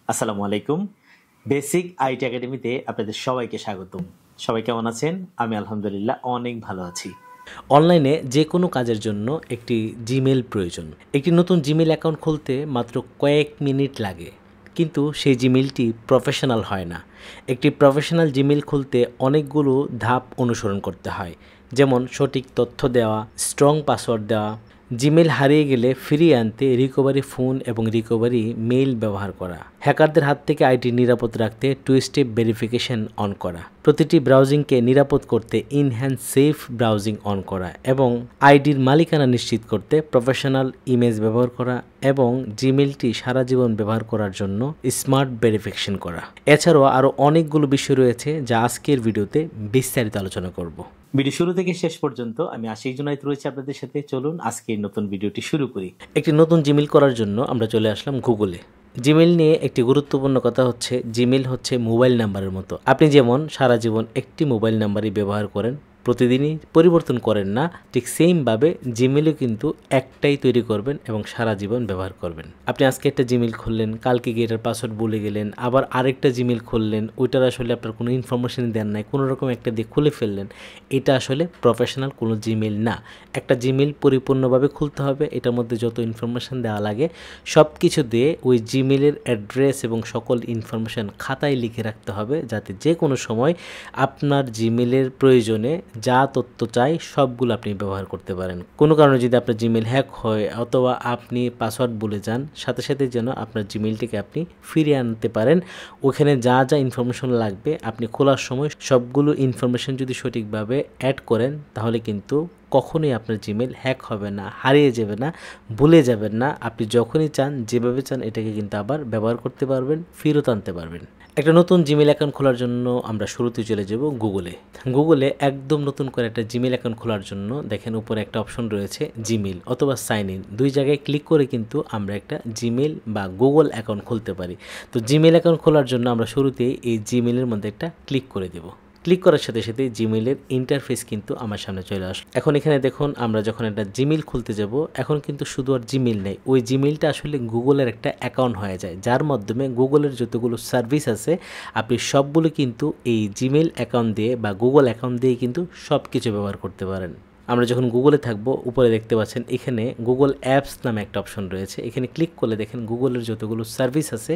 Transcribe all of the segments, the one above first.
আসসালামু আলাইকুম। Basic IT একাডেমিতে আপনাদের সবাইকে স্বাগতম। সবাই কেমন আছেন? আমি আলহামদুলিল্লাহ অনেক ভালো আছি। অনলাইনে যে কোনো কাজের জন্য একটি জিমেল প্রয়োজন। একটি নতুন জিমেল অ্যাকাউন্ট খুলতে মাত্র কয়েক মিনিট লাগে, কিন্তু সেই জিমেলটি প্রফেশনাল হয় না। একটি প্রফেশনাল জিমেল খুলতে অনেকগুলো ধাপ অনুসরণ করতে হয়, যেমন সঠিক তথ্য দেওয়া, স্ট্রং পাসওয়ার্ড দেওয়া, জিমেল হারিয়ে গেলে ফিরিয়ে আনতে রিকভারি ফোন এবং রিকভারি মেইল ব্যবহার করা, হ্যাকারদের হাত থেকে আইডি নিরাপদ রাখতে টু স্টেপ ভেরিফিকেশন অন করা, প্রতিটি ব্রাউজিংকে নিরাপদ করতে ইনহ্যান্স সেফ ব্রাউজিং অন করা এবং আইডির মালিকানা নিশ্চিত করতে প্রফেশনাল ইমেজ ব্যবহার করা এবং জিমেলটি সারা জীবন ব্যবহার করার জন্য স্মার্ট ভেরিফিকেশন করা। এছাড়াও আরও অনেকগুলো বিষয় রয়েছে যা আজকের ভিডিওতে বিস্তারিত আলোচনা করব। ভিডিও শুরু থেকে শেষ পর্যন্ত আমি আশিক জুনায়েদ রয়েছে আপনাদের সাথে। চলুন আজকের নতুন ভিডিওটি শুরু করি। একটি নতুন জিমেল করার জন্য আমরা চলে আসলাম গুগলে। জিমেল নিয়ে একটি গুরুত্বপূর্ণ কথা হচ্ছে, জিমেল হচ্ছে মোবাইল নাম্বারের মতো। আপনি যেমন সারা জীবন একটি মোবাইল নাম্বারই ব্যবহার করেন, প্রতিদিনই পরিবর্তন করেন না, ঠিক সেমভাবে জিমেলও কিন্তু একটাই তৈরি করবেন এবং সারা জীবন ব্যবহার করবেন। আপনি আজকে একটা জিমেল খুললেন, কালকে গিয়ে এটার পাসওয়ার্ড ভুলে গেলেন, আবার আরেকটা জিমেল খুললেন, ওইটার আসলে আপনার কোনো ইনফরমেশন দেন নাই, কোনো রকম একটা দিয়ে খুলে ফেললেন। এটা আসলে প্রফেশনাল কোনো জিমেল না। একটা জিমেল পরিপূর্ণভাবে খুলতে হবে, এটার মধ্যে যত ইনফরমেশন দেওয়া লাগে সব কিছু দিয়ে ওই জিমেলের অ্যাড্রেস এবং সকল ইনফরমেশন খাতায় লিখে রাখতে হবে, যাতে যে কোনো সময় আপনার জিমেলের প্রয়োজনে যা তথ্য চাই সবগুলো আপনি ব্যবহার করতে পারেন। কোনো কারণে যদি আপনার জিমেল হ্যাক হয় অথবা আপনি পাসওয়ার্ড ভুলে যান, সাথে সাথে যেন আপনার জিমেলটিকে আপনি ফিরিয়ে আনতে পারেন। ওখানে যা যা ইনফরমেশন লাগবে আপনি খোলার সময় সবগুলো ইনফরমেশন যদি সঠিকভাবে অ্যাড করেন, তাহলে কিন্তু কখনোই আপনার জিমেল হ্যাক হবে না, হারিয়ে যাবে না, ভুলে যাবেন না। আপনি যখনই চান, যেভাবে চান, এটাকে কিন্তু আবার ব্যবহার করতে পারবেন, ফেরত আনতে পারবেন। একটা নতুন জিমেল অ্যাকাউন্ট খোলার জন্য আমরা শুরুতে চলে যাব গুগলে। গুগলে একদম নতুন করে একটা জিমেল অ্যাকাউন্ট খোলার জন্য দেখেন উপরে একটা অপশন রয়েছে জিমেল অথবা সাইন ইন। দুই জায়গায় ক্লিক করে কিন্তু আমরা একটা জিমেল বা গুগল অ্যাকাউন্ট খুলতে পারি। তো জিমেল অ্যাকাউন্ট খোলার জন্য আমরা শুরুতেই এই জিমেলের মধ্যে একটা ক্লিক করে দেব। ক্লিক করার সাথে সাথে জিমেলের ইন্টারফেস কিন্তু আমার সামনে চলে আসে। এখন এখানে দেখুন, আমরা যখন একটা জিমেল খুলতে যাব, এখন কিন্তু শুধু আর জিমেল নেই, ওই জিমেলটা আসলে গুগলের একটা অ্যাকাউন্ট হয়ে যায়, যার মাধ্যমে গুগলের যতগুলো সার্ভিস আছে আপনি সবগুলো কিন্তু এই জিমেল অ্যাকাউন্ট দিয়ে বা গুগল অ্যাকাউন্ট দিয়ে কিন্তু সব কিছু ব্যবহার করতে পারেন। আমরা যখন গুগলে থাকবো, উপরে দেখতে পাচ্ছেন এখানে গুগল অ্যাপস নামে একটা অপশন রয়েছে। এখানে ক্লিক করলে দেখেন গুগলের যতগুলো সার্ভিস আছে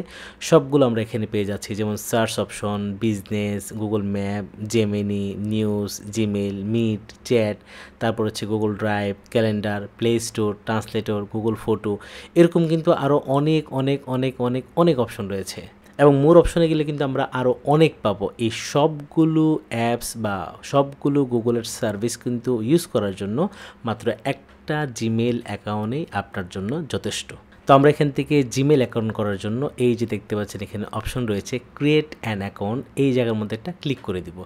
সবগুলো আমরা এখানে পেয়ে যাচ্ছি, যেমন search option, business, Google Map, Gemini, news, Gmail, Meet, chat, তারপর হচ্ছে Google Drive, Calendar, Play Store, translator, Google photo, এরকম কিন্তু আরও অনেক অনেক অনেক অনেক অনেক অপশন রয়েছে। এবং মোর অপশনে গেলে কিন্তু আমরা আরও অনেক পাবো। এই সবগুলো অ্যাপস বা সবগুলো গুগলের সার্ভিস কিন্তু ইউজ করার জন্য মাত্র একটা জিমেল অ্যাকাউন্টেই আপনার জন্য যথেষ্ট। তো আমরা এখান থেকে জিমেল অ্যাকাউন্ট করার জন্য এই যে দেখতে পাচ্ছেন এখানে অপশন রয়েছে ক্রিয়েট অ্যান অ্যাকাউন্ট, এই জায়গার মধ্যে একটা ক্লিক করে দিব।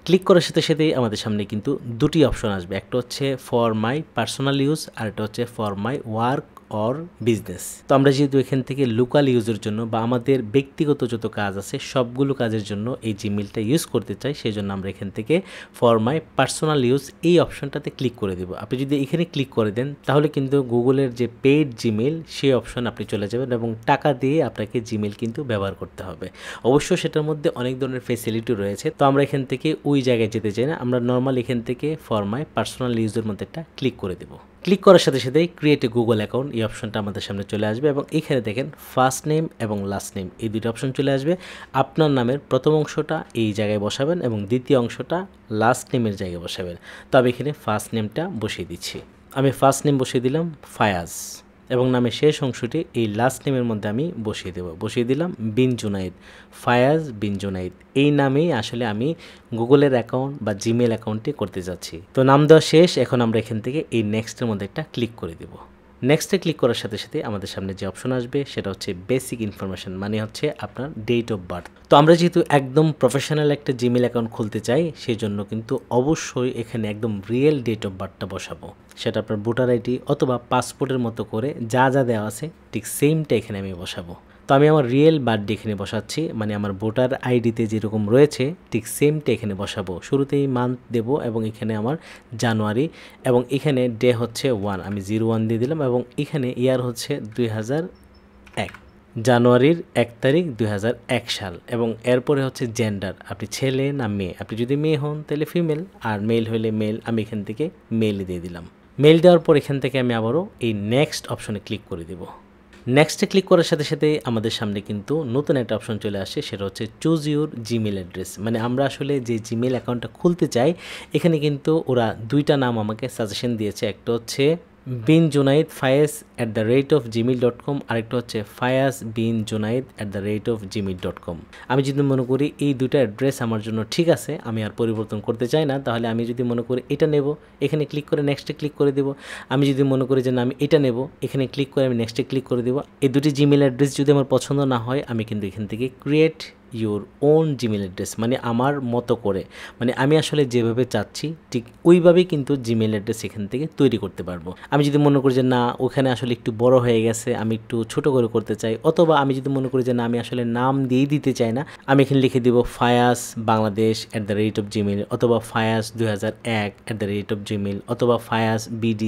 ক্লিক করার সাথে সাথেই আমাদের সামনে কিন্তু দুটি অপশন আসবে, একটা হচ্ছে ফর মাই পার্সোনাল ইউজ আর একটা হচ্ছে for my work or business. তো আমরা যেহেতু এখান থেকে লোকাল ইউজের জন্য বা আমাদের ব্যক্তিগত যত কাজ আছে সবগুলো কাজের জন্য এই জিমেলটা ইউজ করতে চাই, সেই জন্য আমরা এখান থেকে ফর মাই পার্সোনাল ইউজ এই অপশনটাতে ক্লিক করে দেব। আপনি যদি এখানে ক্লিক করে দেন তাহলে কিন্তু গুগলের যে পেইড জিমেল সেই অপশন আপনি চলে যাবেন এবং টাকা দিয়ে আপনাকে জিমেল কিন্তু ব্যবহার করতে হবে। অবশ্য সেটার মধ্যে অনেক ধরনের ফেসিলিটি রয়েছে, তো আমরা এখান থেকে ওই জায়গায় যেতে চাই না, আমরা নর্মাল এখান থেকে ফর মাই পার্সোনাল ইউজের মধ্যে একটা ক্লিক করে দেব। ক্লিক করার সাথে সাথেই ক্রিয়েট এ গুগল অ্যাকাউন্ট এই অপশনটা আমাদের সামনে চলে আসবে এবং এখানে দেখেন ফার্স্ট নেম এবং লাস্ট নেম এই দুটো অপশন চলে আসবে। আপনার নামের প্রথম অংশটা এই জায়গায় বসাবেন এবং দ্বিতীয় অংশটা লাস্ট নেমের জায়গায় বসাবেন। তো আমি এখানে ফার্স্ট নেমটা বসিয়ে দিচ্ছি। আমি ফার্স্ট নেম বসিয়ে দিলাম ফায়াজ এবং নামের শেষ অংশটি এই লাস্ট নেমের মধ্যে আমি বসিয়ে দিলাম বিন জুনাইদ, ফায়াজ বিন জুনাইদ। এই নামেই আসলে আমি গুগলের অ্যাকাউন্ট বা জিমেল অ্যাকাউন্টটি করতে যাচ্ছি। তো নাম দেওয়া শেষ, এখন আমরা এখান থেকে এই নেক্সটের মধ্যে একটা ক্লিক করে দেব। নেক্সটে ক্লিক করার সাথে সাথে আমাদের সামনে যে অপশন আসবে সেটা হচ্ছে বেসিক ইনফরমেশন, মানে হচ্ছে আপনার ডেট অফ বার্থ। তো আমরা যেহেতু একদম প্রফেশনাল একটা জিমেল অ্যাকাউন্ট খুলতে চাই, সেই জন্য কিন্তু অবশ্যই এখানে একদম রিয়েল ডেট অফ বার্থটা বসাবো। সেটা আপনার ভোটার আইডি অথবা পাসপোর্টের মতো করে যা যা দেওয়া আছে ঠিক সেমটা এখানে আমি বসাবো। তো আমি আমার রিয়েল বার্থডে এখানে বসাচ্ছি, মানে আমার ভোটার আইডিতে যেরকম রয়েছে ঠিক সেমটা এখানে বসাবো। শুরুতেই মান্থ দেব এবং এখানে আমার জানুয়ারি এবং এখানে ডে হচ্ছে 1, আমি 01 দিয়ে দিলাম এবং এখানে ইয়ার হচ্ছে 2001। জানুয়ারির 1 তারিখ 2001 সাল, এবং এরপরে হচ্ছে জেন্ডার, আপনি ছেলে না মেয়ে। আপনি যদি মেয়ে হন তাহলে ফিমেল, আর মেল হলে মেল। আমি এখান থেকে মেলই দিয়ে দিলাম। মেল দেওয়ার পর এখান থেকে আমি আবারও এই নেক্সট অপশনে ক্লিক করে দেব। নেক্সটে ক্লিক করার সাথে সাথে আমাদের সামনে কিন্তু নতুন একটা অপশন চলে আসে, সেটা হচ্ছে চুজ ইউর জিমেল অ্যাড্রেস। মানে আমরা আসলে যে জিমেল অ্যাকাউন্টটা খুলতে চাই, এখানে কিন্তু ওরা দুইটা নাম আমাকে সাজেশন দিয়েছে। একটা হচ্ছে binjunaid@gmail.com, আরেকটা হচ্ছে fayazbinjunaid@gmail.com। আমি যদি মনে করি এই দুটো অ্যাড্রেস আমার জন্য ঠিক আছে, আমি আর পরিবর্তন করতে চাই না, তাহলে আমি যদি মনে করি এটা নেব, এখানে ক্লিক করে নেক্সটে ক্লিক করে দেব। আমি যদি মনে করি যে না আমি এটা নেব, এখানে ক্লিক করে আমি নেক্সটে ক্লিক করে দেব। এই দুটি জিমেল অ্যাড্রেস যদি আমার পছন্দ না হয়, আমি কিন্তু এখান থেকে create your own Gmail address, মানে আমার মতো করে, মানে আমি আসলে যেভাবে চাচ্ছি ঠিক ওইভাবেই কিন্তু জিমেল অ্যাড্রেস এখান থেকে তৈরি করতে পারবো। আমি যদি মনে করি যে না ওখানে আসলে একটু বড় হয়ে গেছে, আমি একটু ছোট করে করতে চাই, অথবা আমি যদি মনে করি যে না আমি আসলে নাম দিয়েই দিতে চাই না, আমি এখানে লিখে দিব ফায়াজ বাংলাদেশ @gmail, অথবা ফায়াজ 2001 @gmail, অথবা ফায়াজ BD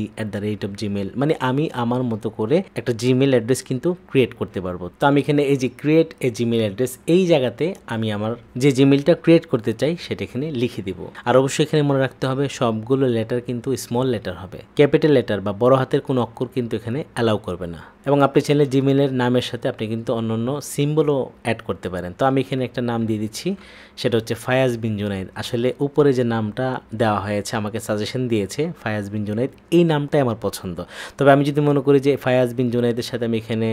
@gmail। মানে আমি আমার মতো করে একটা জিমেল অ্যাড্রেস কিন্তু ক্রিয়েট করতে পারবো। তো আমি এখানে এই যে ক্রিয়েট এ জিমেল অ্যাড্রেস, এই জায়গাতে আমি আমার যে জিমেলটা ক্রিয়েট করতে চাই সেটা এখানে লিখে দিব। আর অবশ্যই এখানে মনে রাখতে হবে সবগুলো লেটার কিন্তু স্মল লেটার হবে, ক্যাপিটাল লেটার বা বড় হাতের কোনো অক্ষর কিন্তু এখানে অ্যালাউ করবে না। এবং আপনি চাইলে জিমেলের নামের সাথে আপনি কিন্তু অন্যান্য সিম্বলও অ্যাড করতে পারেন। তো আমি এখানে একটা নাম দিয়ে দিচ্ছি, সেটা হচ্ছে ফায়াজ বিন জুনাইদ। আসলে উপরে যে নামটা দেওয়া হয়েছে, আমাকে সাজেশন দিয়েছে ফায়াজ বিন জুনাইদ, এই নামটাই আমার পছন্দ। তবে আমি যদি মনে করি যে ফায়াজ বিন জুনাইদের সাথে আমি এখানে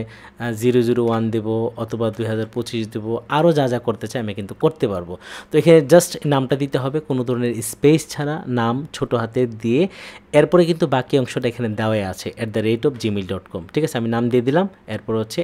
001 দেবো, অথবা 2025 দেবো, আরও যা যা করতে চাই আমি কিন্তু করতে পারবো। তো এখানে জাস্ট নামটা দিতে হবে, কোনো ধরনের স্পেস ছাড়া নাম ছোটো হাতে দিয়ে, এরপরে কিন্তু বাকি অংশটা এখানে দেওয়াই আছে @gmail.com। ঠিক আছে, আমি নাম দিয়ে দিলাম, এরপর হচ্ছে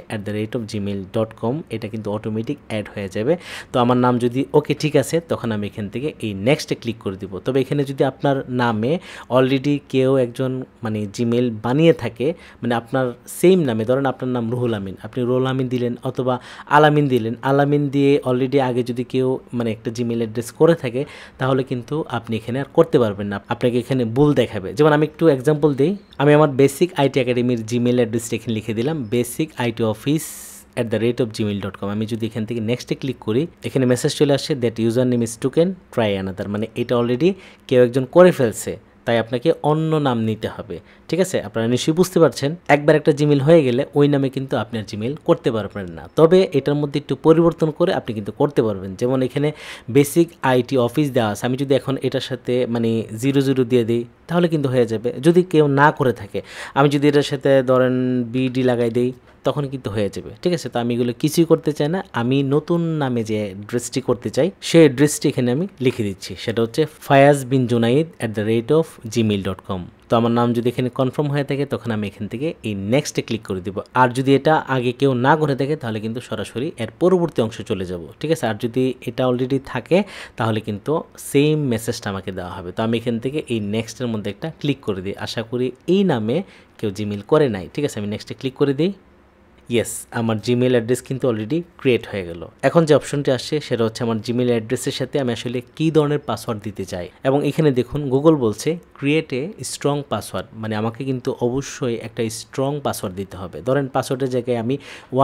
@gmail.com, এটা কিন্তু অটোমেটিক অ্যাড হয়ে যাবে। তো আমার নাম যদি ওকে ঠিক আছে, তখন আমি এখান থেকে এই নেক্সটে ক্লিক করে দিব। তবে এখানে যদি আপনার নামে অলরেডি কেউ একজন মানে জিমেল বানিয়ে থাকে, মানে আপনার সেম নামে, ধরেন আপনার নাম রুহুল আমিন, আপনি রুহুল আমিন দিলেন অথবা আলামিন দিলেন, আলামিন দিয়ে অলরেডি আগে যদি কেউ মানে একটা জিমেল অ্যাড্রেস করে থাকে, তাহলে কিন্তু আপনি এখানে আর করতে পারবেন না, আপনাকে এখানে ভুল দেখাবে। যেমন আমি একটু এক্সাম্পল দিই, আমি আমার বেসিক আইটি একাডেমির জিমেল অ্যাড্রেসটা এখানে লিখে দিলাম, basicitoffice@gmail.com। আমি যদি এখান থেকে নেক্সটে ক্লিক করি, এখানে মেসেজ চলে আসছে that user name is token, try another. মানে এটা অলরেডি কেউ একজন করে ফেলছে, তাই আপনাকে অন্য নাম নিতে হবে। ঠিক আছে, আপনারা নিশ্চয়ই বুঝতে পারছেন। একবার একটা জিমেল হয়ে গেলে ওই নামে কিন্তু আপনার জিমেল করতে পারবেন না, তবে এটার মধ্যে একটু পরিবর্তন করে আপনি কিন্তু করতে পারবেন। যেমন এখানে বেসিক আইটি অফিস দেওয়া আছে, আমি যদি এখন এটার সাথে মানে 00 দিয়ে দিই, তাহলে কিন্তু হয়ে যাবে। যদি কেউ না করে থাকে, আমি যদি এটার সাথে ধরেন BD লাগাই দিই, তখন কিন্তু হয়ে যাবে। ঠিক আছে, তো আমি এগুলো কিছুই করতে চাই না, আমি নতুন নামে যে অ্যাড্রেসটি করতে চাই সেই অ্যাড্রেসটি এখানে আমি লিখে দিচ্ছি, সেটা হচ্ছে ফায়াজ বিন জুনাইদ @gmail.com। তো আমার নাম যদি এখানে কনফার্ম হয়ে থাকে, তখন আমি এখান থেকে এই নেক্সটে ক্লিক করে দিব। আর যদি এটা আগে কেউ না করে থাকে, তাহলে কিন্তু সরাসরি এর পরবর্তী অংশে চলে যাব। ঠিক আছে, আর যদি এটা অলরেডি থাকে, তাহলে কিন্তু সেম মেসেজটা আমাকে দেওয়া হবে। তো আমি এখান থেকে এই নেক্সটের মধ্যে একটা ক্লিক করে দিই, আশা করি এই নামে কেউ জিমেল করে নাই। ঠিক আছে, আমি নেক্সটে ক্লিক করে দিই। ইয়েস, আমার জিমেল অ্যাড্রেস কিন্তু অলরেডি ক্রিয়েট হয়ে গেল। এখন যে অপশনটি আসছে সেটা হচ্ছে আমার জিমেল অ্যাড্রেসের সাথে আমি আসলে কী ধরনের পাসওয়ার্ড দিতে চাই। এবং এখানে দেখুন গুগল বলছে ক্রিয়েট এ স্ট্রং পাসওয়ার্ড, মানে আমাকে কিন্তু অবশ্যই একটা স্ট্রং পাসওয়ার্ড দিতে হবে। ধরেন পাসওয়ার্ডের জায়গায় আমি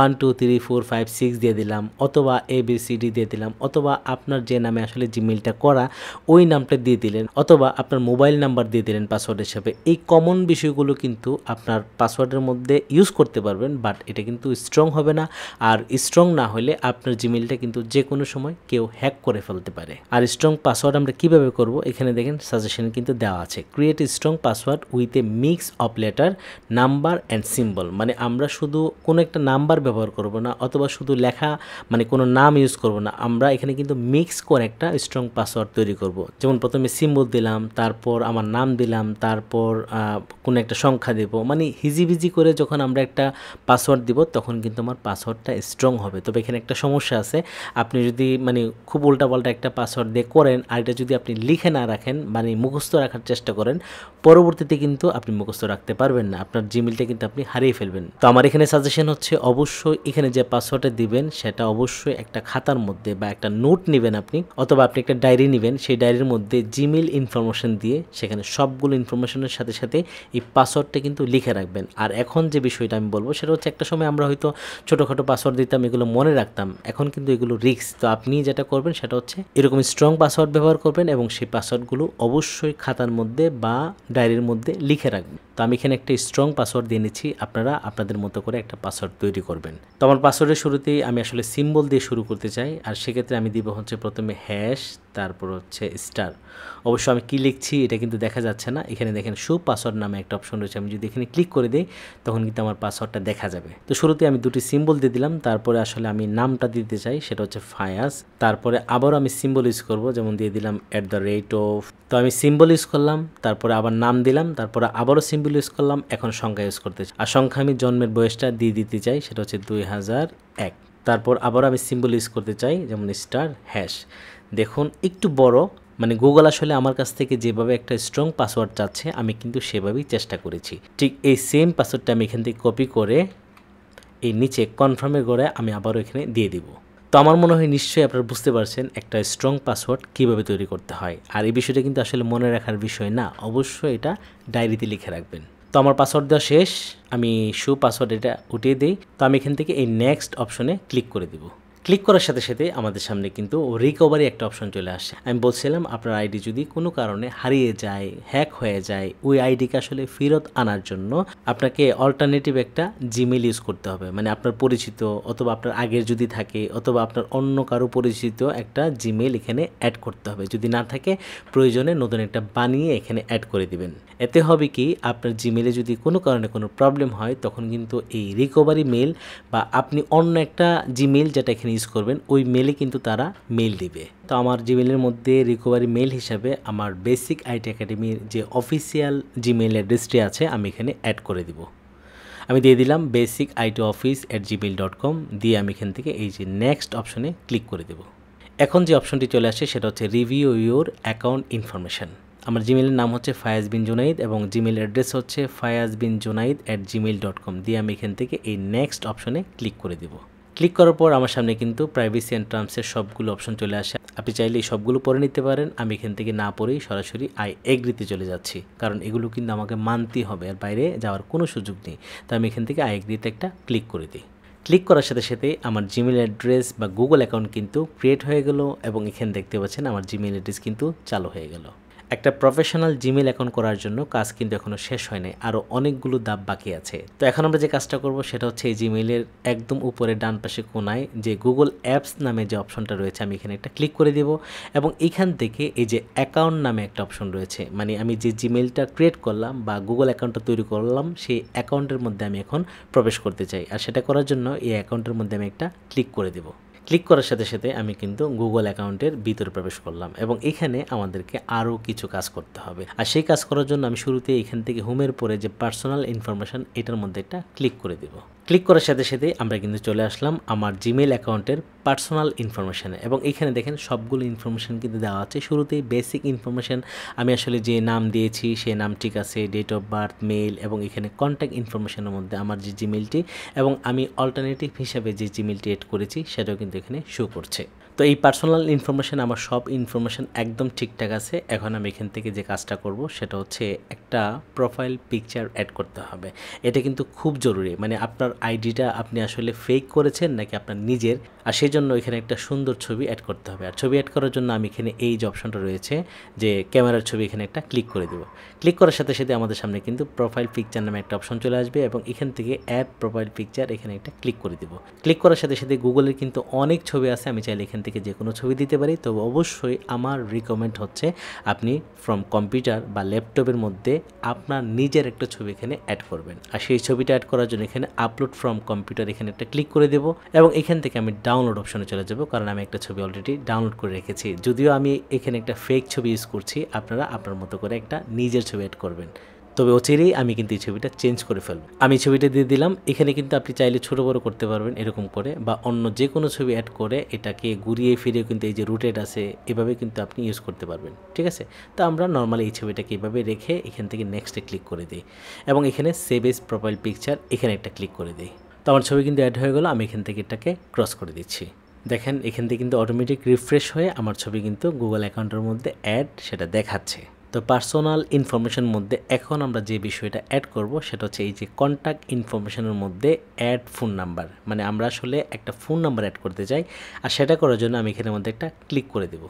1 2 3 4 5 6 দিয়ে দিলাম, অথবা ABCD দিয়ে দিলাম, অথবা আপনার যে নামে আসলে জিমেলটা করা ওই নামটা দিয়ে দিলেন, অথবা আপনার মোবাইল নাম্বার দিয়ে দিলেন পাসওয়ার্ড হিসাবে। এই কমন বিষয়গুলো কিন্তু আপনার পাসওয়ার্ডের মধ্যে ইউজ করতে পারবেন, বাট এটা কিন্তু স্ট্রং হবে না। আর স্ট্রং না হলে আপনার জিমেলটা কিন্তু যে কোনো সময় কেউ হ্যাক করে ফেলতে পারে। আর স্ট্রং পাসওয়ার্ড আমরা কিভাবে করব, এখানে দেখেন সাজেশন কিন্তু দেওয়া আছে, create strong password with a mix of letter, number and symbol. মানে আমরা শুধু কোনো একটা নাম্বার ব্যবহার করব না, অথবা শুধু লেখা মানে কোনো নাম ইউজ করব না, আমরা এখানে কিন্তু মিক্স করে একটা স্ট্রং পাসওয়ার্ড তৈরি করব। যেমন প্রথমে সিম্বল দিলাম, তারপর আমার নাম দিলাম, তারপর কোনো একটা সংখ্যা দেব, মানে হিজিবিজি করে যখন আমরা একটা পাসওয়ার্ড দিব, তখন কিন্তু আমার পাসওয়ার্ডটা স্ট্রং হবে। তবে এখানে একটা সমস্যা আছে, আপনি যদি মানে খুব উল্টাপাল্টা একটা পাসওয়ার্ড দিয়ে করেন, আর এটা যদি আপনি লিখে না রাখেন, মানে মুখস্থ রাখার চেষ্টা করেন, পরবর্তীতে কিন্তু আপনি মুখস্থ রাখতে পারবেন না, আপনার জিমেলটা কিন্তু আপনি হারিয়ে ফেলবেন। তো আমার এখানে সাজেশন হচ্ছে অবশ্যই এখানে যে পাসওয়ার্ডটা দিবেন সেটা অবশ্যই একটা খাতার মধ্যে বা একটা নোট নেবেন আপনি, অথবা আপনি একটা ডায়েরি নেবেন, সেই ডায়েরির মধ্যে জিমেল ইনফরমেশন দিয়ে সেখানে সবগুলো ইনফরমেশনের সাথে সাথে এই পাসওয়ার্ডটা কিন্তু লিখে রাখবেন। আর এখন যে বিষয়টা আমি বলবো সেটা হচ্ছে, একটা সময় আমরা হয়তো ছোটোখাটো পাসওয়ার্ড দিতাম, এগুলো মনে রাখতাম, এখন কিন্তু এগুলো রিস্ক। তো আপনি যেটা করবেন সেটা হচ্ছে এরকম স্ট্রং পাসওয়ার্ড ব্যবহার করবেন এবং সেই পাসওয়ার্ডগুলো অবশ্যই খাতার মধ্যে বা ডায়েরির মধ্যে লিখে রাখবেন। তো আমি এখানে একটা স্ট্রং পাসওয়ার্ড দিয়ে নিচ্ছি, আপনারা আপনাদের মতো করে একটা পাসওয়ার্ড তৈরি করবেন। তো আমার পাসওয়ার্ডের শুরুতেই আমি আসলে সিম্বল দিয়ে শুরু করতে চাই, আর সেক্ষেত্রে আমি দিব হচ্ছে প্রথমে হ্যাশ, তারপর হচ্ছে স্টার। অবশ্য আমি কি লিখছি এটা কিন্তু দেখা যাচ্ছে না, এখানে দেখেন শো পাসওয়ার্ড নামে একটা অপশন রয়েছে, আমি যদি এখানে ক্লিক করে দিই তখন কিন্তু আমার পাসওয়ার্ডটা দেখা যাবে। তো শুরুতে আমি দুটি সিম্বল দিয়ে দিলাম, তারপরে আসলে আমি নামটা দিতে চাই, সেটা হচ্ছে ফায়াজ। তারপরে আবারও আমি সিম্বল ইউজ করব, যেমন দিয়ে দিলাম @। তো আমি সিম্বল ইউজ করলাম, তারপরে আবার নাম দিলাম, তারপরে আবারও সিম্বল ইউজ করলাম, এখন সংখ্যা ইউজ করতে চাই। আর সংখ্যা আমি জন্মের বয়সটা দিয়ে দিতে চাই, সেটা হচ্ছে 2001। তারপর আবার আমি সিম্বল ইউজ করতে চাই, যেমন স্টার হ্যাশ। দেখুন একটু বড়, মানে গুগল আসলে আমার কাছ থেকে যেভাবে একটা স্ট্রং পাসওয়ার্ড চাচ্ছে আমি কিন্তু সেভাবেই চেষ্টা করেছি। ঠিক এই সেম পাসওয়ার্ডটা আমি এখান থেকে কপি করে এই নিচে কনফার্মের ঘরে আমি আবারও এখানে দিয়ে দিব। তো আমার মনে হয় নিশ্চয়ই আপনারা বুঝতে পারছেন একটা স্ট্রং পাসওয়ার্ড কীভাবে তৈরি করতে হয়। আর এই বিষয়টা কিন্তু আসলে মনে রাখার বিষয় না, অবশ্যই এটা ডায়েরিতে লিখে রাখবেন। তো আমার পাসওয়ার্ড দেওয়া শেষ, আমি শো পাসওয়ার্ড এটা উঠিয়ে দিই। তো আমি এখান থেকে এই নেক্সট অপশনে ক্লিক করে দিব। ক্লিক করার সাথে সাথে আমাদের সামনে কিন্তু রিকভারি একটা অপশন চলে আসে। আমি বলছিলাম আপনার আইডি যদি কোনো কারণে হারিয়ে যায়, হ্যাক হয়ে যায়, ওই আইডিকে আসলে ফেরত আনার জন্য আপনাকে অল্টারনেটিভ একটা জিমেল ইউজ করতে হবে। মানে আপনার পরিচিত অথবা আপনার আগের যদি থাকে অথবা আপনার অন্য কারো পরিচিত একটা জিমেল এখানে অ্যাড করতে হবে। যদি না থাকে প্রয়োজনে নতুন একটা বানিয়ে এখানে অ্যাড করে দিবেন। এতে হবে কি, আপনার জিমেলে যদি কোনো কারণে কোনো প্রবলেম হয় তখন কিন্তু এই রিকভারি মেল বা আপনি অন্য একটা জিমেল যেটা এখানে ইউজ করবেন ওই মেলে কিন্তু তারা মেল দিবে। তো আমার জিমেলের মধ্যে রিকভারি মেল হিসাবে আমার বেসিক আইটি একাডেমির যে অফিসিয়াল জিমেল অ্যাড্রেসটি আছে আমি এখানে অ্যাড করে দিব। আমি দিয়ে দিলাম basicitoffice@gmail.com দিয়ে আমি এখান থেকে এই যে নেক্সট অপশনে ক্লিক করে দেব। এখন যে অপশনটি চলে আসে সেটা হচ্ছে রিভিউ ইউর অ্যাকাউন্ট ইনফরমেশন। আমার জিমেলের নাম হচ্ছে ফায়াজ বিন জুনাইদ এবং জিমেল অ্যাড্রেস হচ্ছে fayazbinjunaid@gmail.com দিয়ে আমি এখান থেকে এই নেক্সট অপশনে ক্লিক করে দেব। ক্লিক করার পর আমার সামনে কিন্তু প্রাইভেসি অ্যান্ড টার্মসের সবগুলো অপশন চলে আসে। আপনি চাইলে এই সবগুলো পড়ে নিতে পারেন, আমি এখান থেকে না পড়েই সরাসরি আই এগ্রিতে চলে যাচ্ছি, কারণ এগুলো কিন্তু আমাকে মানতেই হবে, আর বাইরে যাওয়ার কোনো সুযোগ নেই। তো আমি এখান থেকে আই এগ্রিতে একটা ক্লিক করে দিই। ক্লিক করার সাথে সাথে আমার জিমেল অ্যাড্রেস বা গুগল অ্যাকাউন্ট কিন্তু ক্রিয়েট হয়ে গেল এবং এখানে দেখতে পাচ্ছেন আমার জিমেল অ্যাড্রেস কিন্তু চালু হয়ে গেল। একটা প্রফেশনাল জিমেল অ্যাকাউন্ট করার জন্য কাজ কিন্তু এখনও শেষ হয় নাই, আরও অনেকগুলো ধাপ বাকি আছে। তো এখন আমরা যে কাজটা করব সেটা হচ্ছে এই জিমেলের একদম উপরে ডান পাশে কোনায় যে গুগল অ্যাপস নামে যে অপশনটা রয়েছে আমি এখানে একটা ক্লিক করে দেব এবং এখান থেকে এই যে অ্যাকাউন্ট নামে একটা অপশন রয়েছে, মানে আমি যে জিমেলটা ক্রিয়েট করলাম বা গুগল অ্যাকাউন্টটা তৈরি করলাম সেই অ্যাকাউন্টের মধ্যে আমি এখন প্রবেশ করতে চাই। আর সেটা করার জন্য এই অ্যাকাউন্টের মধ্যে আমি একটা ক্লিক করে দেব। ক্লিক করার সাথে সাথে আমি কিন্তু গুগল অ্যাকাউন্টের ভিতরে প্রবেশ করলাম এবং এখানে আমাদেরকে আরও কিছু কাজ করতে হবে। আর সেই কাজ করার জন্য আমি শুরুতে এখান থেকে হোমের পরে যে পার্সোনাল ইনফরমেশন এটার মধ্যে একটা ক্লিক করে দেব। ক্লিক করার সাথে সাথে আমরা কিন্তু চলে আসলাম আমার জিমেল অ্যাকাউন্টের পার্সোনাল ইনফরমেশানে এবং এখানে দেখেন সবগুলো ইনফরমেশান কিন্তু দেওয়া আছে। শুরুতেই বেসিক ইনফরমেশান আমি আসলে যে নাম দিয়েছি সেই নাম ঠিক আছে, ডেট অফ বার্থ, মেল এবং এখানে কন্ট্যাক্ট ইনফরমেশানের মধ্যে আমার যে জিমেলটি এবং আমি অল্টারনেটিভ হিসাবে যে জিমেলটি এড করেছি সেটাও কিন্তু এখানে শো করছে। তো এই পার্সোনাল ইনফরমেশান আমার সব ইনফরমেশান একদম ঠিকঠাক আছে। এখন আমি এখান থেকে যে কাজটা করব সেটা হচ্ছে একটা প্রোফাইল পিকচার অ্যাড করতে হবে। এটা কিন্তু খুব জরুরি, মানে আপনার আইডিটা আপনি আসলে ফেক করেছেন নাকি আপনার নিজের, আর সেই জন্য এখানে একটা সুন্দর ছবি অ্যাড করতে হবে। আর ছবি অ্যাড করার জন্য আমি এখানে এই যে অপশনটা রয়েছে যে ক্যামেরার ছবি এখানে একটা ক্লিক করে দেবো। ক্লিক করার সাথে সাথে আমাদের সামনে কিন্তু প্রোফাইল পিকচার নামে একটা অপশন চলে আসবে এবং এখান থেকে অ্যাড প্রোফাইল পিকচার এখানে একটা ক্লিক করে দেবো। ক্লিক করার সাথে সাথে গুগলের কিন্তু অনেক ছবি আছে, আমি চাইলে এখান থেকে যে কোনো ছবি দিতে পারি। তবে অবশ্যই আমার রিকমেন্ড হচ্ছে আপনি ফ্রম কম্পিউটার বা ল্যাপটপের মধ্যে আপনার নিজের একটা ছবি এখানে অ্যাড করবেন। আর সেই ছবিটা অ্যাড করার জন্য এখানে আপলোড ফ্রম কম্পিউটার এখানে একটা ক্লিক করে দেবো এবং এখান থেকে আমি ডাউনলোড অপশনে চলে যাব, কারণ আমি একটা ছবি অলরেডি ডাউনলোড করে রেখেছি। যদিও আমি এখানে একটা ফেক ছবি ইউজ করছি, আপনারা আপনার মতো করে একটা নিজের ছবি অ্যাড করবেন। তবে অচিরেই আমি কিন্তু এই ছবিটা চেঞ্জ করে ফেলব। আমি ছবিটা দিয়ে দিলাম, এখানে কিন্তু আপনি চাইলে ছোটো বড়ো করতে পারবেন এরকম করে, বা অন্য যে কোনো ছবি অ্যাড করে এটাকে ঘুরিয়ে ফিরিয়ে কিন্তু এই যে রুটেড আছে এভাবে কিন্তু আপনি ইউজ করতে পারবেন, ঠিক আছে। তো আমরা নর্মালি এই ছবিটাকে এভাবে রেখে এখান থেকে নেক্সটে ক্লিক করে দিই এবং এখানে সেভ এজ প্রোফাইল পিকচার এখানে একটা ক্লিক করে দিই। তো আমার ছবি কিন্তু অ্যাড হয়ে গেলো, আমি এখান থেকে এটাকে ক্রস করে দিচ্ছি। দেখেন এখান থেকে কিন্তু অটোমেটিক রিফ্রেশ হয়ে আমার ছবি কিন্তু গুগল অ্যাকাউন্টের মধ্যে অ্যাড সেটা দেখাচ্ছে। তো পার্সোনাল ইনফরমেশন মধ্যে এখন আমরা যে বিষয়টা অ্যাড করব সেটা হচ্ছে এই যে কন্ট্যাক্ট ইনফরমেশনের মধ্যে অ্যাড ফোন নাম্বার, মানে আমরা আসলে একটা ফোন নাম্বার অ্যাড করতে চাই, আর সেটা করার জন্য আমি এখানের মধ্যে একটা ক্লিক করে দেব।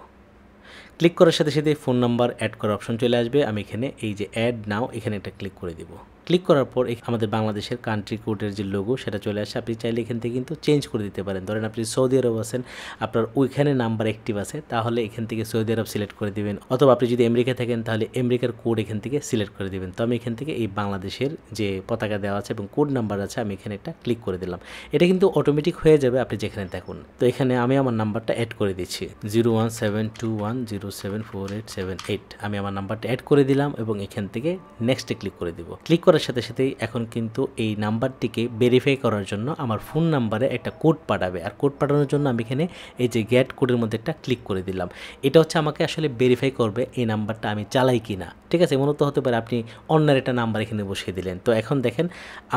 ক্লিক করার সাথে সাথে ফোন নাম্বার অ্যাড করার অপশন চলে আসবে। আমি এখানে এই যে অ্যাড নাও এখানে একটা ক্লিক করে দেব। ক্লিক করার পর আমাদের বাংলাদেশের কান্ট্রি কোডের যে লোগো সেটা চলে আসে। আপনি চাইলে এখান থেকে কিন্তু চেঞ্জ করে দিতে পারেন। ধরেন আপনি সৌদি আরব আছেন, আপনার ওইখানে নাম্বার অ্যাক্টিভ আছে, তাহলে এখান থেকে সৌদি আরব সিলেক্ট করে দিবেন, অথবা আপনি যদি আমেরিকা থাকেন তাহলে আমেরিকার কোড এখান থেকে সিলেক্ট করে দিবেন। তো আমি এখান থেকে এই বাংলাদেশের যে পতাকা দেওয়া আছে এবং কোড নাম্বার আছে আমি এখানে একটা ক্লিক করে দিলাম। এটা কিন্তু অটোমেটিক হয়ে যাবে আপনি যেখানে থাকুন। তো এখানে আমি আমার নাম্বারটা অ্যাড করে দিচ্ছি 01721074878। আমি আমার নাম্বারটা অ্যাড করে দিলাম এবং এখান থেকে নেক্সটে ক্লিক করে দিব। ক্লিক করার সাথে সাথেই এখন কিন্তু এই নাম্বারটিকে ভেরিফাই করার জন্য আমার ফোন নাম্বারে একটা কোড পাঠাবে, আর কোড পাঠানোর জন্য আমি এখানে এই যে গেট কোডের মধ্যে একটা ক্লিক করে দিলাম। এটা হচ্ছে আমাকে আসলে ভেরিফাই করবে এই নাম্বারটা আমি চালাই কি না। ঠিক আছে, মূলত হতে পারে আপনি অন্যের একটা নাম্বার এখানে বসিয়ে দিলেন। তো এখন দেখেন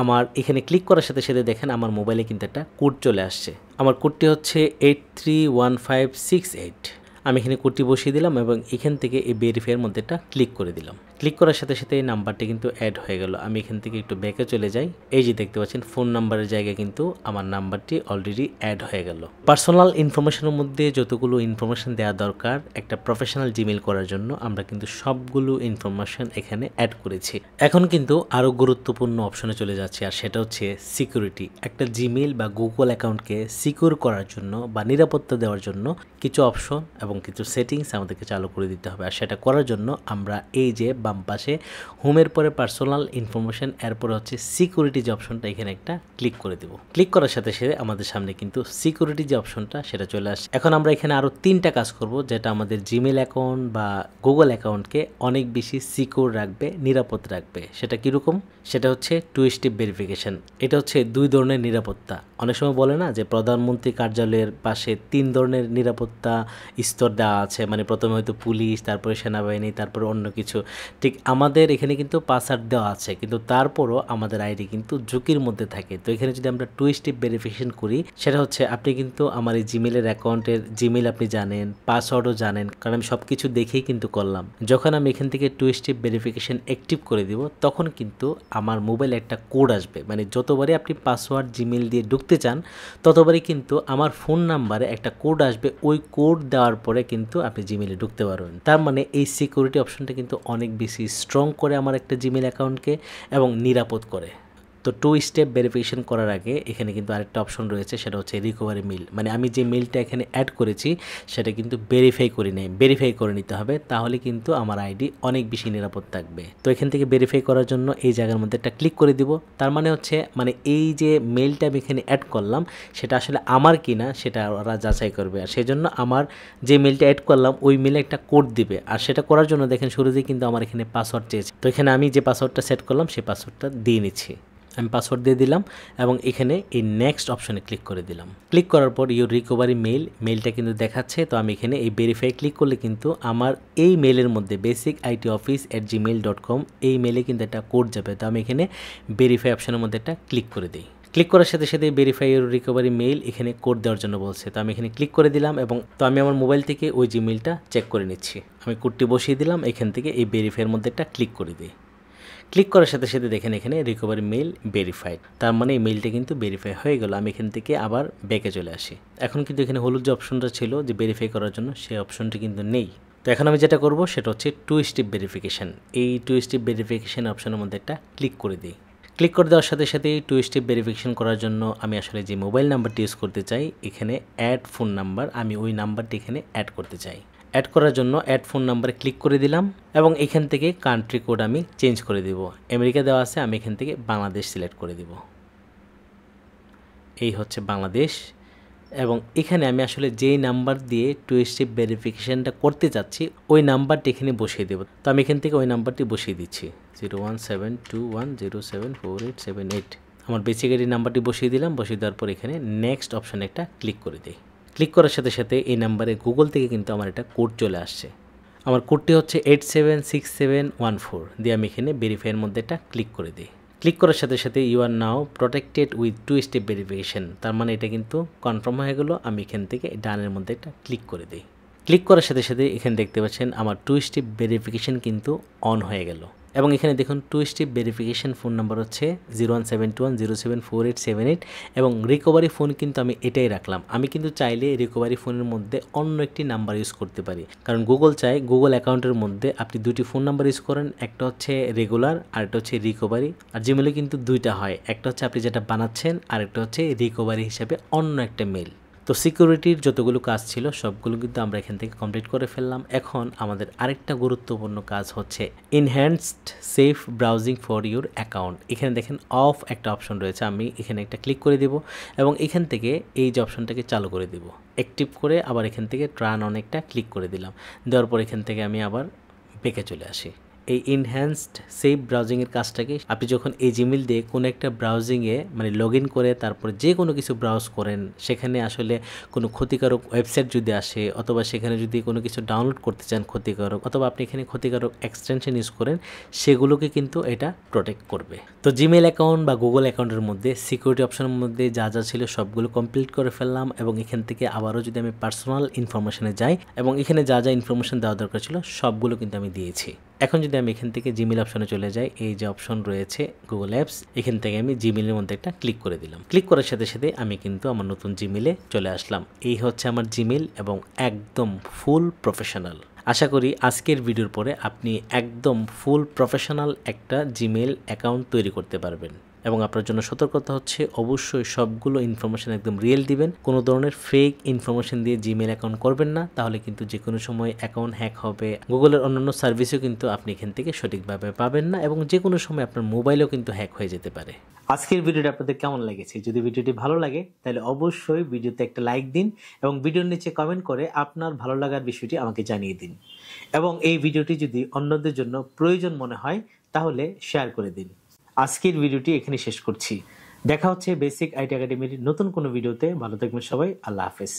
আমার এখানে ক্লিক করার সাথে সাথে দেখেন আমার মোবাইলে কিন্তু একটা কোড চলে আসছে। আমার কোডটি হচ্ছে 831568। আমি এখানে কোডটি বসিয়ে দিলাম এবং এখান থেকে এই ভেরিফাইয়ের মধ্যে একটা ক্লিক করে দিলাম। ক্লিক করার সাথে সাথে এই নাম্বারটি কিন্তু অ্যাড হয়ে গেল। আমি এখান থেকে একটু ব্যাকে চলে যাই। এই যে দেখতে পাচ্ছেন ফোন নাম্বারের জায়গায় কিন্তু আমার নাম্বারটি অলরেডি অ্যাড হয়ে গেল। পার্সোনাল ইনফরমেশনের মধ্যে যতগুলো ইনফরমেশন দেওয়া দরকার একটা প্রফেশনাল জিমেইল করার জন্য আমরা কিন্তু সবগুলো ইনফরমেশন এখানে অ্যাড করেছি। এখন কিন্তু আরও গুরুত্বপূর্ণ অপশনে চলে যাচ্ছে, আর সেটা হচ্ছে সিকিউরিটি। একটা জিমেইল বা গুগল অ্যাকাউন্টকে সিকিউর করার জন্য বা নিরাপত্তা দেওয়ার জন্য কিছু অপশন এবং কিছু সেটিংস আমাদেরকে চালু করে দিতে হবে। আর সেটা করার জন্য আমরা এই যে বাম পাশে হোমের পরে পার্সোনাল ইনফরমেশন, এরপরে হচ্ছে সিকিউরিটি যে অপশনটা এখানে একটা ক্লিক করে দেব। ক্লিক করার সাথে সাথে আমাদের সামনে কিন্তু সিকিউরিটি যে অপশনটা সেটা চলে আসে। এখন আমরা এখানে আরও 3টা কাজ করব, যেটা আমাদের জিমেইল অ্যাকাউন্ট বা গুগল অ্যাকাউন্টকে অনেক বেশি সিকিউর রাখবে, নিরাপদ রাখবে। সেটা কীরকম? সেটা হচ্ছে 2 স্টেপ ভেরিফিকেশন। এটা হচ্ছে 2 ধরনের নিরাপত্তা। অনেক সময় বলে না যে প্রধানমন্ত্রী কার্যালয়ের পাশে 3 ধরনের নিরাপত্তা স্তর দেওয়া আছে, মানে প্রথমে হয়তো পুলিশ, তারপরে সেনাবাহিনী, তারপরে অন্য কিছু। ঠিক আমাদের এখানে কিন্তু পাসওয়ার্ড দেওয়া আছে, কিন্তু তারপরও আমাদের আইডি কিন্তু ঝুঁকির মধ্যে থাকে। তো এখানে যদি আমরা 2 স্টেপ ভেরিফিকেশন করি, সেটা হচ্ছে আপনি কিন্তু আমার এই জিমেইলের অ্যাকাউন্টের জিমেইল আপনি জানেন, পাসওয়ার্ডও জানেন, কারণ আমি সব কিছু দেখেই কিন্তু করলাম। যখন আমি এখান থেকে 2 স্টেপ ভেরিফিকেশন অ্যাক্টিভ করে দিব, তখন কিন্তু আমার মোবাইলে একটা কোড আসবে। মানে যতবারই আপনি পাসওয়ার্ড জিমেইল দিয়ে ঢুকতে চান ততবারই কিন্তু আমার ফোন নাম্বারে একটা কোড আসবে। ওই কোড দেওয়ার পরে কিন্তু আপনি জিমেইলে ঢুকতে পারবেন। তার মানে এই সিকিউরিটি অপশনটা কিন্তু অনেক বেশি স্ট্রং করে আমার একটা জিমেইল অ্যাকাউন্টকে এবং নিরাপদ করে। তো 2 স্টেপ ভেরিফিকেশন করার আগে এখানে কিন্তু আরেকটা অপশন রয়েছে, সেটা হচ্ছে রিকভারি মেইল। মানে আমি যে মেইলটা এখানে অ্যাড করেছি সেটা কিন্তু ভেরিফাই করে নেই, ভেরিফাই করে নিতে হবে, তাহলে কিন্তু আমার আইডি অনেক বেশি নিরাপদ থাকবে। তো এখান থেকে ভেরিফাই করার জন্য এই জায়গার মধ্যে একটা ক্লিক করে দিব। তার মানে হচ্ছে মানে এই যে মেইলটা আমি এখানে অ্যাড করলাম সেটা আসলে আমার কিনা সেটা ওরা যাচাই করবে, আর সেই জন্য আমার যে মেইলটা অ্যাড করলাম ওই মেইলে একটা কোড দিবে। আর সেটা করার জন্য দেখেন শুরুতেই কিন্তু আমার এখানে পাসওয়ার্ড চেয়েছে। তো এখানে আমি যে পাসওয়ার্ডটা সেট করলাম সেই পাসওয়ার্ডটা দিয়ে নিচ্ছি। আমি পাসওয়ার্ড দিয়ে দিলাম এবং এখানে এই নেক্সট অপশনে ক্লিক করে দিলাম। ক্লিক করার পর ইউর রিকভারি মেইলটা কিন্তু দেখাচ্ছে। তো আমি এখানে এই ভেরিফাই ক্লিক করলে কিন্তু আমার এই মেইলের মধ্যে basicitoffice@gmail.com এই মেইলে কিন্তু একটা কোড যাবে। তো আমি এখানে ভেরিফাই অপশনের মধ্যে একটা ক্লিক করে দিই। ক্লিক করার সাথে সাথে ভেরিফাই ইউর রিকভারি মেইল এখানে কোড দেওয়ার জন্য বলছে। তো আমি এখানে ক্লিক করে দিলাম এবং তো আমি আমার মোবাইল থেকে ওই জিমেইলটা চেক করে নিচ্ছি। আমি কোডটি বসিয়ে দিলাম, এখান থেকে এই ভেরিফাইয়ের মধ্যে একটা ক্লিক করে দিই। ক্লিক করার সাথে সাথে দেখেন এখানে রিকভারি মেইল ভেরিফাইড, তার মানে এই মেইলটা কিন্তু ভেরিফাই হয়ে গেল। আমি এখান থেকে আবার ব্যাকে চলে আসি। এখন কিন্তু এখানে হলুদ যে অপশনটা ছিল যে ভেরিফাই করার জন্য, সেই অপশনটি কিন্তু নেই। তো এখন আমি যেটা করব সেটা হচ্ছে 2 স্টেপ ভেরিফিকেশান। এই 2 স্টেপ ভেরিফিকেশান অপশনের মধ্যে একটা ক্লিক করে দিই। ক্লিক করে দেওয়ার সাথে সাথে 2 স্টেপ ভেরিফিকেশান করার জন্য আমি আসলে যে মোবাইল নাম্বারটি ইউজ করতে চাই, এখানে অ্যাড ফোন নাম্বার, আমি ওই নাম্বারটি এখানে অ্যাড করতে চাই। অ্যাড করার জন্য অ্যাড ফোন নাম্বারে ক্লিক করে দিলাম এবং এখান থেকে কান্ট্রি কোড আমি চেঞ্জ করে দেব। আমেরিকা দেওয়া আছে, আমি এখান থেকে বাংলাদেশ সিলেক্ট করে দেব। এই হচ্ছে বাংলাদেশ এবং এখানে আমি আসলে যেই নাম্বার দিয়ে 2 স্টেপ ভেরিফিকেশানটা করতে চাচ্ছি ওই নাম্বারটি এখানে বসিয়ে দেব। তো আমি এখান থেকে ওই নাম্বারটি বসিয়ে দিচ্ছি 01721074878। আমার বেসিক আইডি নাম্বারটি বসিয়ে দিলাম। বসিয়ে দেওয়ার পর এখানে নেক্সট অপশানে একটা ক্লিক করে দিই। ক্লিক করার সাথে সাথে এই নাম্বারে গুগল থেকে কিন্তু আমার একটা কোড চলে আসছে। আমার কোডটি হচ্ছে 876714 দিয়ে আমি এখানে ভেরিফাইয়ের মধ্যে একটা ক্লিক করে দিই। ক্লিক করার সাথে সাথে you are now protected with 2 step verification, তার মানে এটা কিন্তু কনফার্ম হয়ে গেল। আমি এখান থেকে ডানের মধ্যে একটা ক্লিক করে দিই। ক্লিক করার সাথে সাথে এখানে দেখতে পাচ্ছেন আমার 2 স্টেপ ভেরিফিকেশন কিন্তু অন হয়ে গেল এবং এখানে দেখুন 2 স্টেপ ভেরিফিকেশন ফোন নাম্বার হচ্ছে 01721074878 এবং রিকভারি ফোন কিন্তু আমি এটাই রাখলাম। আমি কিন্তু চাইলে রিকভারি ফোনের মধ্যে অন্য একটি নাম্বার ইউজ করতে পারি, কারণ গুগল চায় গুগল অ্যাকাউন্টের মধ্যে আপনি দুটি ফোন নাম্বার ইউজ করেন, একটা হচ্ছে রেগুলার আর একটা হচ্ছে রিকভারি। আর জিমেলে কিন্তু দুইটা হয়, একটা হচ্ছে আপনি যেটা বানাচ্ছেন আর একটা হচ্ছে রিকভারি হিসাবে অন্য একটা মেল। তো সিকিউরিটির যতগুলো কাজ ছিল সবগুলো কিন্তু আমরা এখান থেকে কমপ্লিট করে ফেললাম। এখন আমাদের আরেকটা গুরুত্বপূর্ণ কাজ হচ্ছে enhanced safe browsing for your account. এখানে দেখেন অফ একটা অপশন রয়েছে, আমি এখানে একটা ক্লিক করে দেব এবং এখান থেকে এই যে অপশনটাকে চালু করে দেব, অ্যাক্টিভ করে আবার এখান থেকে ট্রান অন একটা ক্লিক করে দিলাম। দেওয়ার পর এখান থেকে আমি আবার ব্যাকে চলে আসি। এই এনহ্যান্সড সেফ ব্রাউজিংয়ের কাজটাকে আপনি যখন এই জিমেল দিয়ে কোনো একটা ব্রাউজিংয়ে মানে লগ ইন করে তারপরে যে কোনো কিছু ব্রাউজ করেন, সেখানে আসলে কোনো ক্ষতিকারক ওয়েবসাইট যদি আসে অথবা সেখানে যদি কোনো কিছু ডাউনলোড করতে চান ক্ষতিকারক, অথবা আপনি এখানে ক্ষতিকারক এক্সটেনশন ইউজ করেন, সেগুলোকে কিন্তু এটা প্রোটেক্ট করবে। তো জিমেল অ্যাকাউন্ট বা গুগল অ্যাকাউন্টের মধ্যে সিকিউরিটি অপশনের মধ্যে যা যা ছিল সবগুলো কমপ্লিট করে ফেললাম এবং এখান থেকে আবারও যদি আমি পার্সোনাল ইনফরমেশনে যাই এবং এখানে যা যা ইনফরমেশন দেওয়া দরকার ছিল সবগুলো কিন্তু আমি দিয়েছি। এখন যদি আমি এখান থেকে জিমেল অপশনে চলে যাই, এই যে অপশন রয়েছে গুগল অ্যাপস, এখান থেকে আমি জিমেলের মধ্যে একটা ক্লিক করে দিলাম। ক্লিক করার সাথে সাথে আমি কিন্তু আমার নতুন জিমেলে চলে আসলাম। এই হচ্ছে আমার জিমেল এবং একদম ফুল প্রফেশনাল। আশা করি আজকের ভিডিওর পরে আপনি একদম ফুল প্রফেশনাল একটা জিমেল অ্যাকাউন্ট তৈরি করতে পারবেন এবং আপনার জন্য সতর্কতা হচ্ছে অবশ্যই সবগুলো ইনফরমেশন একদম রিয়েল দিবেন। কোনো ধরনের ফেক ইনফরমেশন দিয়ে জিমেল অ্যাকাউন্ট করবেন না, তাহলে কিন্তু যে কোনো সময় অ্যাকাউন্ট হ্যাক হবে। গুগলের অন্যান্য সার্ভিসও কিন্তু আপনি এখান থেকে সঠিকভাবে পাবেন না এবং যে কোনো সময় আপনার মোবাইলও কিন্তু হ্যাক হয়ে যেতে পারে। আজকের ভিডিওটা আপনাদের কেমন লেগেছে? যদি ভিডিওটি ভালো লাগে তাহলে অবশ্যই ভিডিওতে একটা লাইক দিন এবং ভিডিওর নিচে কমেন্ট করে আপনার ভালো লাগার বিষয়টি আমাকে জানিয়ে দিন এবং এই ভিডিওটি যদি অন্যদের জন্য প্রয়োজন মনে হয় তাহলে শেয়ার করে দিন। আজকের ভিডিওটি এখানে শেষ করছি। দেখা হচ্ছে বেসিক আইটি একাডেমির নতুন কোনো ভিডিওতে। ভালো থাকবেন সবাই, আল্লাহ হাফেজ।